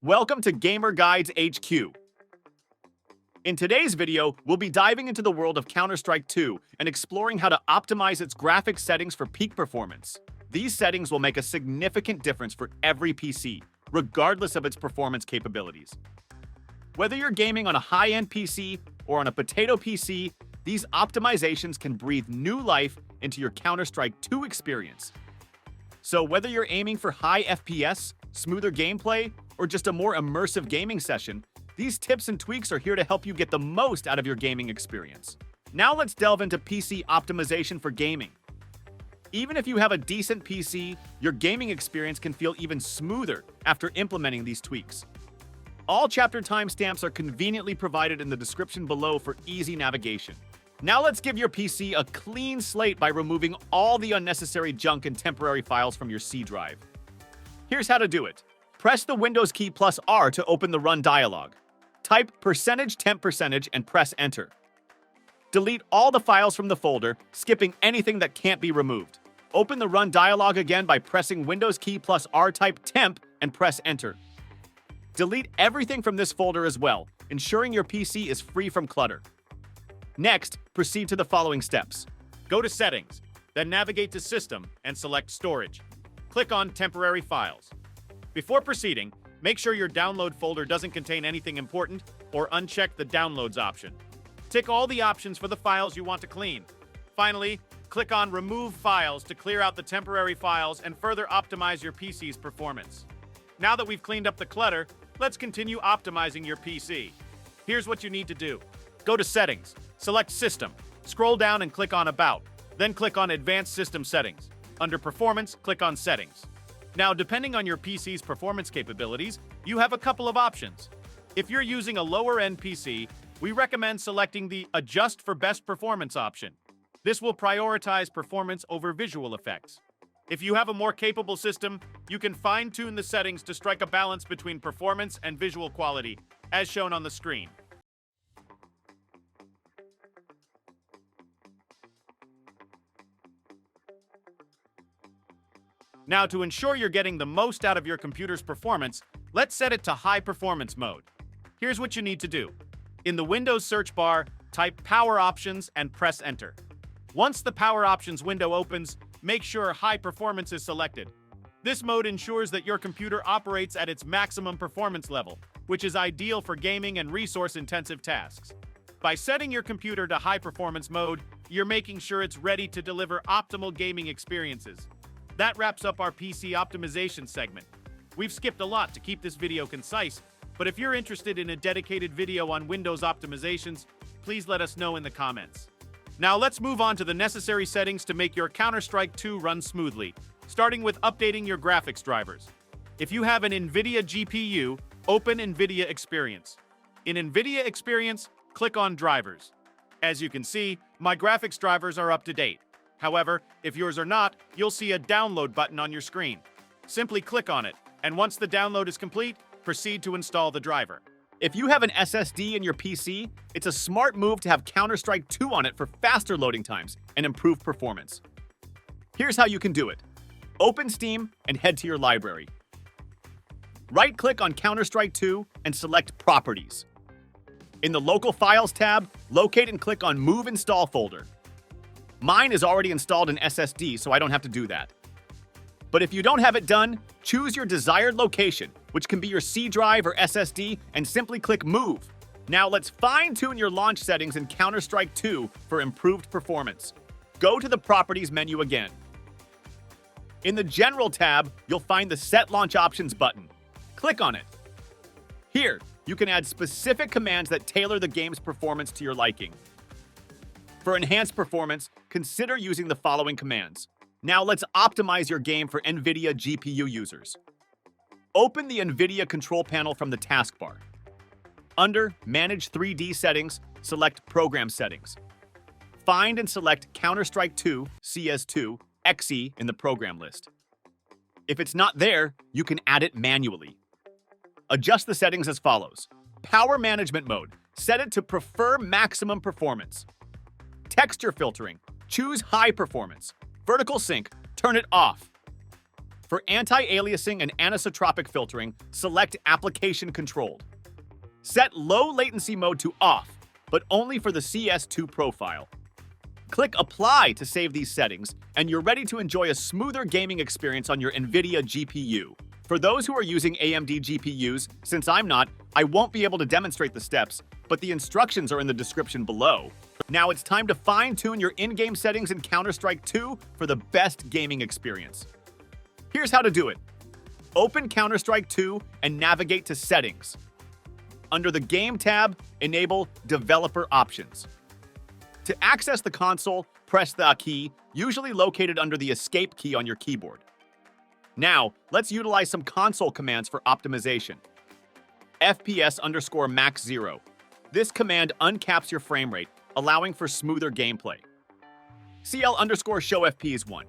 Welcome to Gamer Guides HQ. In today's video, we'll be diving into the world of Counter-Strike 2 and exploring how to optimize its graphics settings for peak performance. These settings will make a significant difference for every PC, regardless of its performance capabilities. Whether you're gaming on a high-end PC or on a potato PC, these optimizations can breathe new life into your Counter-Strike 2 experience. So whether you're aiming for high FPS, smoother gameplay, or just a more immersive gaming session, these tips and tweaks are here to help you get the most out of your gaming experience. Now let's delve into PC optimization for gaming. Even if you have a decent PC, your gaming experience can feel even smoother after implementing these tweaks. All chapter timestamps are conveniently provided in the description below for easy navigation. Now let's give your PC a clean slate by removing all the unnecessary junk and temporary files from your C drive. Here's how to do it. Press the Windows key plus R to open the Run dialog. Type %temp% and press Enter. Delete all the files from the folder, skipping anything that can't be removed. Open the Run dialog again by pressing Windows key plus R, type temp, and press Enter. Delete everything from this folder as well, ensuring your PC is free from clutter. Next, proceed to the following steps. Go to Settings, then navigate to System and select Storage. Click on Temporary Files. Before proceeding, make sure your download folder doesn't contain anything important or uncheck the Downloads option. Tick all the options for the files you want to clean. Finally, click on Remove Files to clear out the temporary files and further optimize your PC's performance. Now that we've cleaned up the clutter, let's continue optimizing your PC. Here's what you need to do. Go to Settings, select System, scroll down and click on About, then click on Advanced System Settings. Under Performance, click on Settings. Now, depending on your PC's performance capabilities, you have a couple of options. If you're using a lower-end PC, we recommend selecting the Adjust for Best Performance option. This will prioritize performance over visual effects. If you have a more capable system, you can fine-tune the settings to strike a balance between performance and visual quality, as shown on the screen. Now, to ensure you're getting the most out of your computer's performance, let's set it to high performance mode. Here's what you need to do. In the Windows search bar, type Power Options and press Enter. Once the Power Options window opens, make sure High Performance is selected. This mode ensures that your computer operates at its maximum performance level, which is ideal for gaming and resource-intensive tasks. By setting your computer to high performance mode, you're making sure it's ready to deliver optimal gaming experiences. That wraps up our PC optimization segment. We've skipped a lot to keep this video concise, but if you're interested in a dedicated video on Windows optimizations, please let us know in the comments. Now let's move on to the necessary settings to make your Counter-Strike 2 run smoothly, starting with updating your graphics drivers. If you have an NVIDIA GPU, open NVIDIA Experience. In NVIDIA Experience, click on Drivers. As you can see, my graphics drivers are up to date. However, if yours are not, you'll see a download button on your screen. Simply click on it, and once the download is complete, proceed to install the driver. If you have an SSD in your PC, it's a smart move to have Counter-Strike 2 on it for faster loading times and improved performance. Here's how you can do it. Open Steam and head to your library. Right-click on Counter-Strike 2 and select Properties. In the Local Files tab, locate and click on Move Install folder. Mine is already installed in SSD, so I don't have to do that. But if you don't have it done, choose your desired location, which can be your C drive or SSD, and simply click Move. Now let's fine-tune your launch settings in Counter-Strike 2 for improved performance. Go to the Properties menu again. In the General tab, you'll find the Set Launch Options button. Click on it. Here, you can add specific commands that tailor the game's performance to your liking. For enhanced performance, consider using the following commands. Now let's optimize your game for NVIDIA GPU users. Open the NVIDIA control panel from the taskbar. Under Manage 3D Settings, select Program Settings. Find and select Counter-Strike 2 CS2 XE in the program list. If it's not there, you can add it manually. Adjust the settings as follows. Power Management Mode. Set it to Prefer Maximum Performance. Texture filtering, choose high performance. Vertical sync, turn it off. For anti-aliasing and anisotropic filtering, select Application Controlled. Set Low Latency Mode to Off, but only for the CS2 profile. Click Apply to save these settings, and you're ready to enjoy a smoother gaming experience on your NVIDIA GPU. For those who are using AMD GPUs, since I'm not, I won't be able to demonstrate the steps, but the instructions are in the description below. Now it's time to fine-tune your in-game settings in Counter-Strike 2 for the best gaming experience. Here's how to do it. Open Counter-Strike 2 and navigate to Settings. Under the Game tab, enable Developer Options. To access the console, press the key, usually located under the Escape key on your keyboard. Now, let's utilize some console commands for optimization. FPS_max 0. This command uncaps your frame rate, allowing for smoother gameplay. CL_show FPS 1.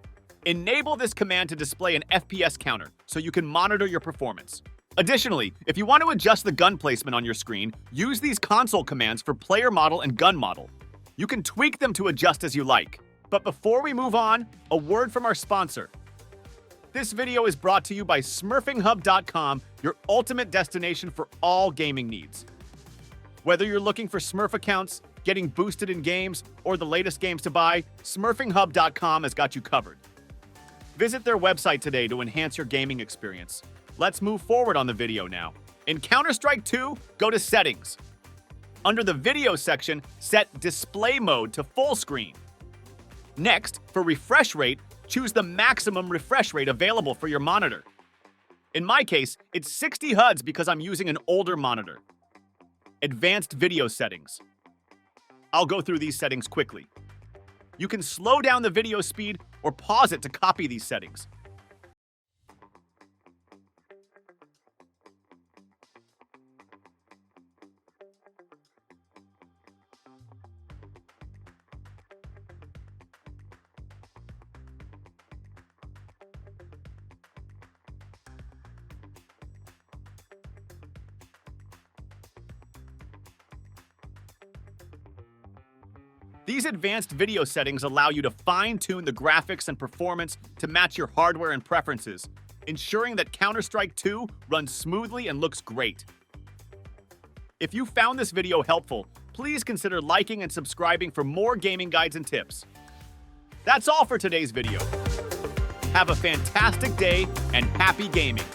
Enable this command to display an FPS counter so you can monitor your performance. Additionally, if you want to adjust the gun placement on your screen, use these console commands for player model and gun model. You can tweak them to adjust as you like. But before we move on, a word from our sponsor. This video is brought to you by SmurfingHub.com, your ultimate destination for all gaming needs. Whether you're looking for Smurf accounts, getting boosted in games, or the latest games to buy, SmurfingHub.com has got you covered. Visit their website today to enhance your gaming experience. Let's move forward on the video now. In Counter-Strike 2, go to Settings. Under the Video section, set Display Mode to full screen. Next, for refresh rate, choose the maximum refresh rate available for your monitor. In my case, it's 60 Hz because I'm using an older monitor. Advanced Video Settings. I'll go through these settings quickly. You can slow down the video speed or pause it to copy these settings. These advanced video settings allow you to fine-tune the graphics and performance to match your hardware and preferences, ensuring that Counter-Strike 2 runs smoothly and looks great. If you found this video helpful, please consider liking and subscribing for more gaming guides and tips. That's all for today's video. Have a fantastic day and happy gaming!